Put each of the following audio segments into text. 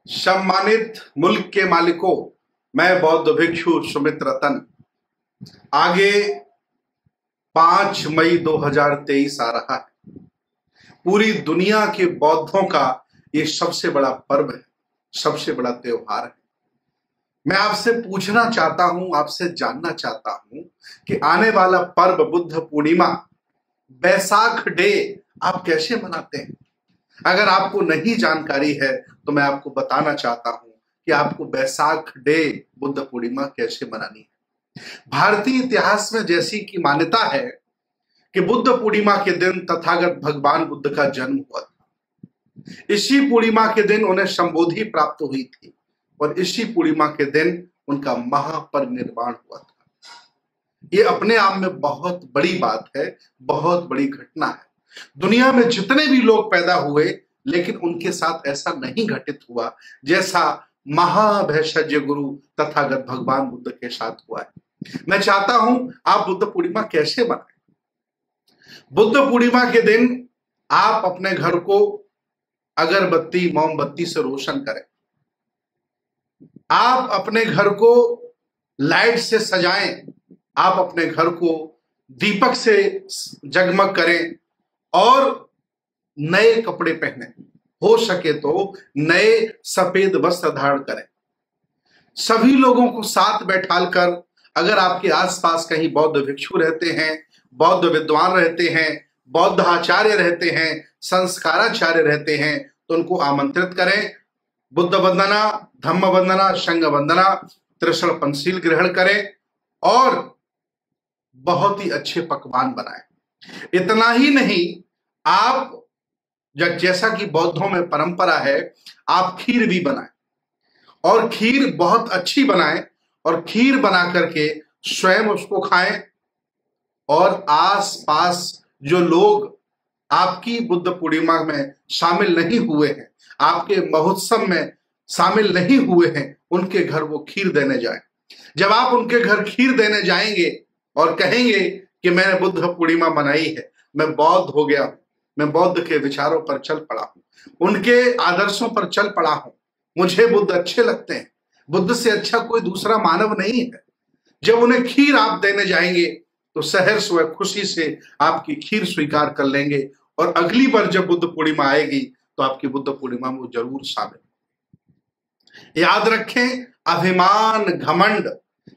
सम्मानित मुल्क के मालिकों, मैं बौद्ध भिक्षु सुमित रतन। आगे 5 मई 2023 आ रहा है। पूरी दुनिया के बौद्धों का ये सबसे बड़ा पर्व है, सबसे बड़ा त्योहार है। मैं आपसे पूछना चाहता हूं, आपसे जानना चाहता हूं कि आने वाला पर्व बुद्ध पूर्णिमा, बैसाख डे आप कैसे मनाते हैं। अगर आपको नहीं जानकारी है तो मैं आपको बताना चाहता हूं कि आपको बैसाख डे बुद्ध पूर्णिमा कैसे मनानी है। भारतीय इतिहास में जैसी की मान्यता है कि बुद्ध पूर्णिमा के दिन तथागत भगवान बुद्ध का जन्म हुआ था। इसी पूर्णिमा के दिन उन्हें संबोधि प्राप्त हुई थी और इसी पूर्णिमा के दिन उनका महापरिनिर्वाण हुआ था। ये अपने आप में बहुत बड़ी बात है, बहुत बड़ी घटना है। दुनिया में जितने भी लोग पैदा हुए, लेकिन उनके साथ ऐसा नहीं घटित हुआ जैसा महाभैषज्य गुरु तथागत भगवान बुद्ध के साथ हुआ है। मैं चाहता हूं आप बुद्ध पूर्णिमा कैसे मनाएं। बुद्ध पूर्णिमा के दिन आप अपने घर को अगरबत्ती मोमबत्ती से रोशन करें। आप अपने घर को लाइट से सजाएं। आप अपने घर को दीपक से जगमग करें और नए कपड़े पहने, हो सके तो नए सफेद वस्त्र धारण करें। सभी लोगों को साथ बैठाकर, अगर आपके आसपास कहीं बौद्ध भिक्षु रहते हैं, बौद्ध विद्वान रहते हैं, बौद्ध आचार्य रहते हैं, संस्काराचार्य रहते हैं, तो उनको आमंत्रित करें। बुद्ध वंदना, धम्म वंदना, संघ वंदना, त्रिशल पंचशील ग्रहण करें और बहुत ही अच्छे पकवान बनाएं। इतना ही नहीं, आप जैसा कि बौद्धों में परंपरा है, आप खीर भी बनाएं और खीर बहुत अच्छी बनाएं और खीर बना करके स्वयं उसको खाएं और आस-पास जो लोग आपकी बुद्ध पूर्णिमा में शामिल नहीं हुए हैं, आपके महोत्सव में शामिल नहीं हुए हैं, उनके घर वो खीर देने जाएं। जब आप उनके घर खीर देने जाएंगे और कहेंगे कि मैंने बुद्ध पूर्णिमा मनाई है, मैं बौद्ध हो गया हूं, मैं बौद्ध के विचारों पर चल पड़ा हूं, उनके आदर्शों पर चल पड़ा हूं, मुझे बुद्ध अच्छे लगते हैं, बुद्ध से अच्छा कोई दूसरा मानव नहीं है। जब उन्हें खीर आप देने जाएंगे तो सहर्ष व खुशी से आपकी खीर स्वीकार कर लेंगे और अगली बार जब बुद्ध पूर्णिमा आएगी तो आपकी बुद्ध पूर्णिमा में वो जरूर शामिल। याद रखें, अभिमान घमंड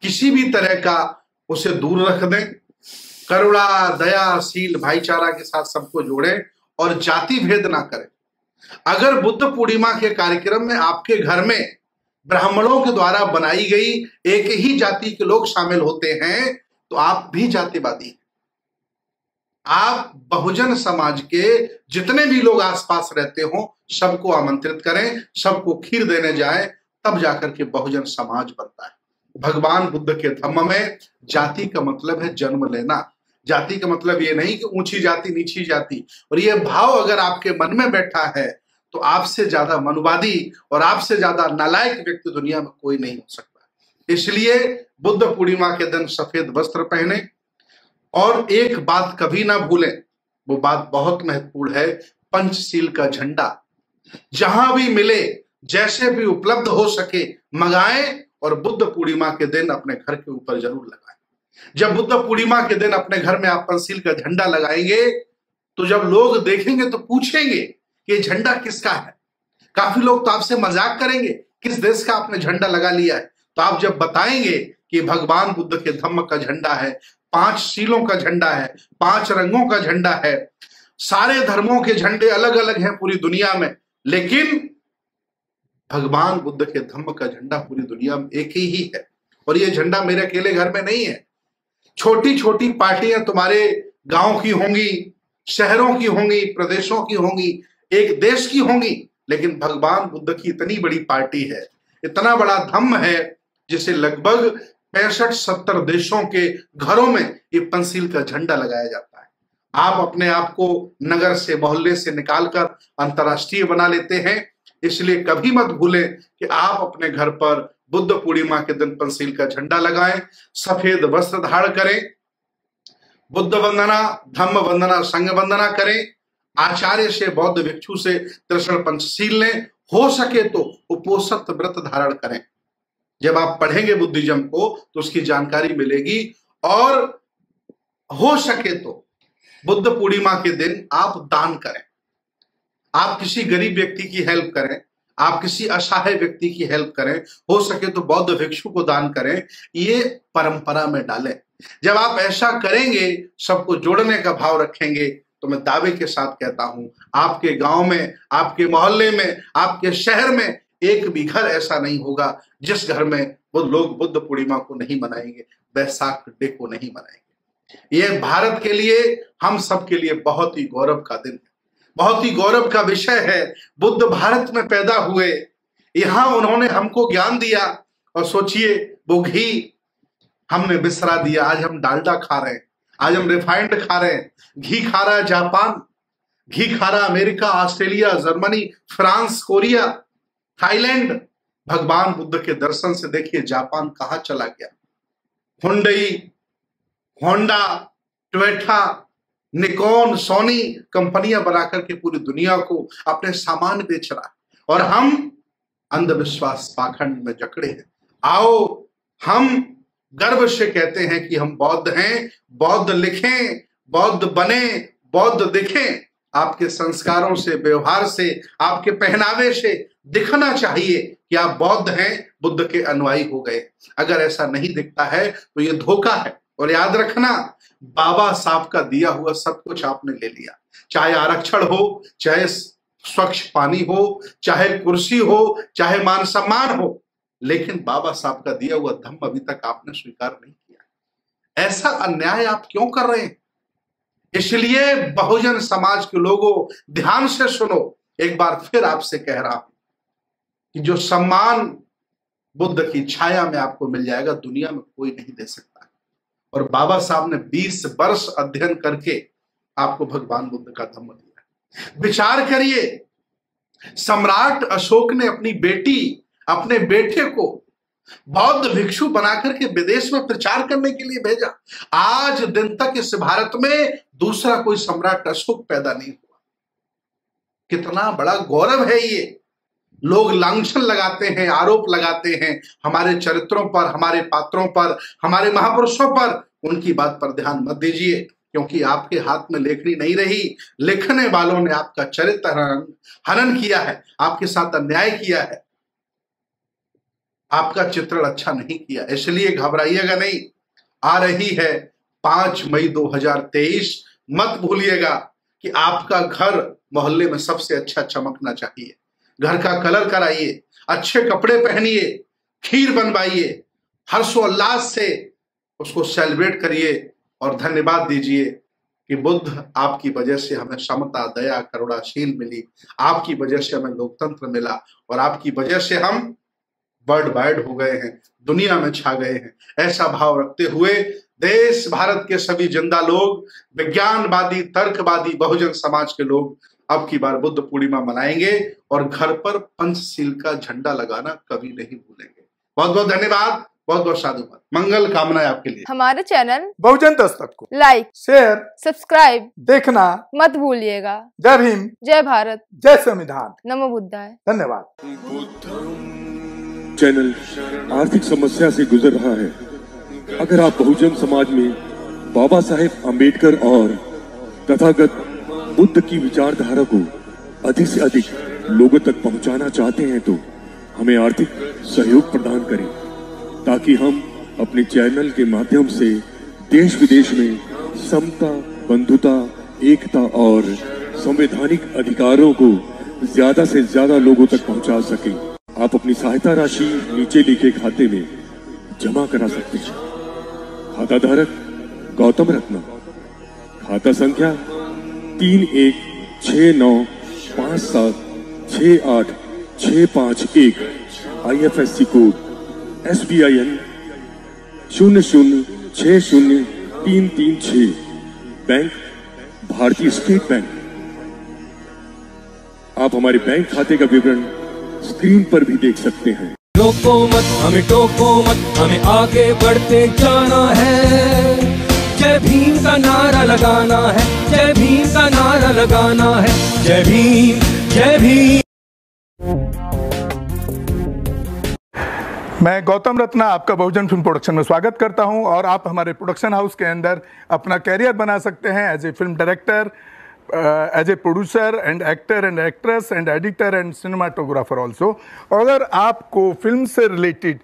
किसी भी तरह का उसे दूर रख दें। करुणा, दया, शील, भाईचारा के साथ सबको जोड़ें और जाति भेद ना करें। अगर बुद्ध पूर्णिमा के कार्यक्रम में आपके घर में ब्राह्मणों के द्वारा बनाई गई एक ही जाति के लोग शामिल होते हैं तो आप भी जातिवादी हैं। आप बहुजन समाज के जितने भी लोग आसपास रहते हो सबको आमंत्रित करें, सबको खीर देने जाएं, तब जाकर के बहुजन समाज बनता है। भगवान बुद्ध के धम्म में जाति का मतलब है जन्म लेना। जाति का मतलब ये नहीं कि ऊंची जाति नीची जाति। और ये भाव अगर आपके मन में बैठा है तो आपसे ज्यादा मनुवादी और आपसे ज्यादा नालायक व्यक्ति दुनिया में कोई नहीं हो सकता। इसलिए बुद्ध पूर्णिमा के दिन सफेद वस्त्र पहने और एक बात कभी ना भूलें, वो बात बहुत महत्वपूर्ण है, पंचशील का झंडा जहां भी मिले, जैसे भी उपलब्ध हो सके मंगाएं और बुद्ध पूर्णिमा के दिन अपने घर के ऊपर जरूर लगाएं। जब बुद्ध पूर्णिमा के दिन अपने घर में आप पंचशील का झंडा लगाएंगे तो जब लोग देखेंगे तो पूछेंगे कि ये झंडा किसका है। काफी लोग तो आपसे मजाक करेंगे, किस देश का आपने झंडा लगा लिया है। तो आप जब बताएंगे कि भगवान बुद्ध के धम्म का झंडा है, 5 शीलों का झंडा है, 5 रंगों का झंडा है, सारे धर्मों के झंडे अलग अलग हैं पूरी दुनिया में, लेकिन भगवान बुद्ध के धम्म का झंडा पूरी दुनिया में एक ही है। और ये झंडा मेरे अकेले घर में नहीं है। छोटी छोटी पार्टियां तुम्हारे गांव की होंगी, शहरों की होंगी, प्रदेशों की होंगी, एक देश की होंगी, लेकिन भगवान बुद्ध की इतनी बड़ी पार्टी है, इतना बड़ा धम्म है, जिसे लगभग 65-70 देशों के घरों में ये पंचशील का झंडा लगाया जाता है। आप अपने आप को नगर से, मोहल्ले से निकालकर अंतर्राष्ट्रीय बना लेते हैं। इसलिए कभी मत भूलें कि आप अपने घर पर बुद्ध पूर्णिमा के दिन पंचशील का झंडा लगाएं, सफेद वस्त्र धारण करें, बुद्ध वंदना, धम्म वंदना, संघ वंदना करें, आचार्य से, बौद्ध भिक्षु से त्रिशल पंचशील लें हो सके तो उपोषित व्रत धारण करें। जब आप पढ़ेंगे बुद्धिज्म को तो उसकी जानकारी मिलेगी। और हो सके तो बुद्ध पूर्णिमा के दिन आप दान करें, आप किसी गरीब व्यक्ति की हेल्प करें, आप किसी असहाय व्यक्ति की हेल्प करें, हो सके तो बौद्ध भिक्षु को दान करें, ये परंपरा में डालें। जब आप ऐसा करेंगे, सबको जोड़ने का भाव रखेंगे, तो मैं दावे के साथ कहता हूं आपके गांव में, आपके मोहल्ले में, आपके शहर में एक भी घर ऐसा नहीं होगा जिस घर में वो लोग बुद्ध पूर्णिमा को नहीं मनाएंगे, वैसाख डे को नहीं मनाएंगे। ये भारत के लिए, हम सब के लिए बहुत ही गौरव का दिन है, बहुत ही गौरव का विषय है। बुद्ध भारत में पैदा हुए, यहां उन्होंने हमको ज्ञान दिया, और सोचिए वो घी हमने बिसरा दिया, आज हम डालडा खा रहे हैं, आज हम रिफाइंड खा रहे हैं। घी खा रहा है जापान, घी खा रहा America, Australia, Germany, France, Korea, Thailand. भगवान बुद्ध के दर्शन से देखिए जापान कहां चला गया। Hyundai, Honda, Toyota, Nikon, Sony कंपनियां बनाकर के पूरी दुनिया को अपने सामान बेच रहा है, और हम अंधविश्वास पाखंड में जकड़े हैं। आओ हम गर्व से कहते हैं कि हम बौद्ध हैं, बौद्ध लिखें, बौद्ध बने, बौद्ध दिखें। आपके संस्कारों से, व्यवहार से, आपके पहनावे से दिखना चाहिए कि आप बौद्ध हैं, बुद्ध के अनुयायी हो गए। अगर ऐसा नहीं दिखता है तो ये धोखा है। और याद रखना, बाबा साहब का दिया हुआ सब कुछ आपने ले लिया, चाहे आरक्षण हो, चाहे स्वच्छ पानी हो, चाहे कुर्सी हो, चाहे मान सम्मान हो, लेकिन बाबा साहब का दिया हुआ धम्म अभी तक आपने स्वीकार नहीं किया। ऐसा अन्याय आप क्यों कर रहे हैं? इसलिए बहुजन समाज के लोगों, ध्यान से सुनो, एक बार फिर आपसे कह रहा हूं कि जो सम्मान बुद्ध की छाया में आपको मिल जाएगा, दुनिया में कोई नहीं दे सकता। और बाबा साहब ने 20 वर्ष अध्ययन करके आपको भगवान बुद्ध का धम्म दिया। विचार करिए, सम्राट अशोक ने अपनी बेटी, अपने बेटे को बौद्ध भिक्षु बनाकर के विदेश में प्रचार करने के लिए भेजा। आज दिन तक इस भारत में दूसरा कोई सम्राट अशोक पैदा नहीं हुआ। कितना बड़ा गौरव है ये। लोग लांछन लगाते हैं, आरोप लगाते हैं हमारे चरित्रों पर, हमारे पात्रों पर, हमारे महापुरुषों पर। उनकी बात पर ध्यान मत दीजिए, क्योंकि आपके हाथ में लेखनी नहीं रही। लिखने वालों ने आपका चरित्र हनन किया है, आपके साथ अन्याय किया है, आपका चित्रण अच्छा नहीं किया। इसलिए घबराइएगा नहीं। आ रही है 5 मई 2023। मत भूलिएगा कि आपका घर मोहल्ले में सबसे अच्छा चमकना चाहिए। घर का कलर कराइए, अच्छे कपड़े पहनिए, खीर बनवाइए, हर्षोल्लास से उसको सेलिब्रेट करिए और धन्यवाद दीजिए कि बुद्ध आपकी वजह से हमें समता, दया, करुणाशील मिली, आपकी वजह से हमें लोकतंत्र मिला, और आपकी वजह से हम वर्ल्ड वाइड हो गए हैं, दुनिया में छा गए हैं। ऐसा भाव रखते हुए देश भारत के सभी जिंदा लोग, विज्ञानवादी, तर्कवादी, बहुजन समाज के लोग अब की बार बुद्ध पूर्णिमा मनाएंगे, और घर पर पंचशील का झंडा लगाना कभी नहीं भूलेंगे। बहुत बहुत धन्यवाद, बहुत बहुत साधुवाद, मंगल कामनाएं आपके लिए। हमारे चैनल बहुजन दस्तक को लाइक, शेयर, सब्सक्राइब देखना मत भूलिएगा। जय भीम, जय भारत, जय संविधान, नमो बुद्धाय। धन्यवाद। चैनल आर्थिक समस्या से गुजर रहा है। अगर आप बहुजन समाज में बाबा साहेब अम्बेडकर और तथागत बुद्ध की विचारधारा को अधिक से अधिक लोगों तक पहुंचाना चाहते हैं तो हमें आर्थिक सहयोग प्रदान करें, ताकि हम अपने चैनल के माध्यम से देश विदेश में समता, बंधुता, एकता और संवैधानिक अधिकारों को ज्यादा से ज्यादा लोगों तक पहुंचा सकें। आप अपनी सहायता राशि नीचे लिखे खाते में जमा करा सकते हैं। खाता धारक गौतम रत्न, खाता संख्या 316957686551, IFSC कोड SBIN 0060336, बैंक भारतीय स्टेट बैंक। आप हमारे बैंक खाते का विवरण स्क्रीन पर भी देख सकते हैं। रोको मत हमें, टोको मत हमें, आगे बढ़ते जाना है। जय भीम का नारा लगाना है, जय भीम का नारा लगाना है। जय भीम, जय भीम। मैं गौतम रत्ना आपका बहुजन फिल्म प्रोडक्शन में स्वागत करता हूं और आप हमारे प्रोडक्शन हाउस के अंदर अपना कैरियर बना सकते हैं as a film director, as a producer and actor and actress and editor and cinematographer also. अगर आपको फिल्म से रिलेटेड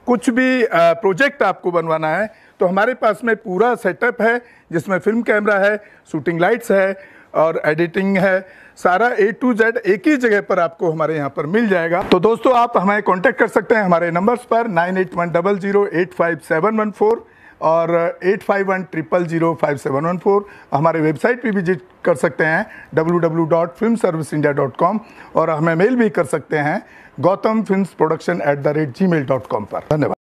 कुछ भी प्रोजेक्ट आपको बनवाना है तो हमारे पास में पूरा सेटअप है, जिसमें फिल्म कैमरा है, शूटिंग लाइट्स है और एडिटिंग है। सारा A to Z एक ही जगह पर आपको हमारे यहाँ पर मिल जाएगा। तो दोस्तों आप हमें कांटेक्ट कर सकते हैं हमारे नंबर्स पर 9810085714 और 8510005714। हमारे वेबसाइट पे विजिट कर सकते हैं www.filmserviceindia.com और हमें मेल भी कर सकते हैं gautamfilmsproduction@gmail.com पर। धन्यवाद।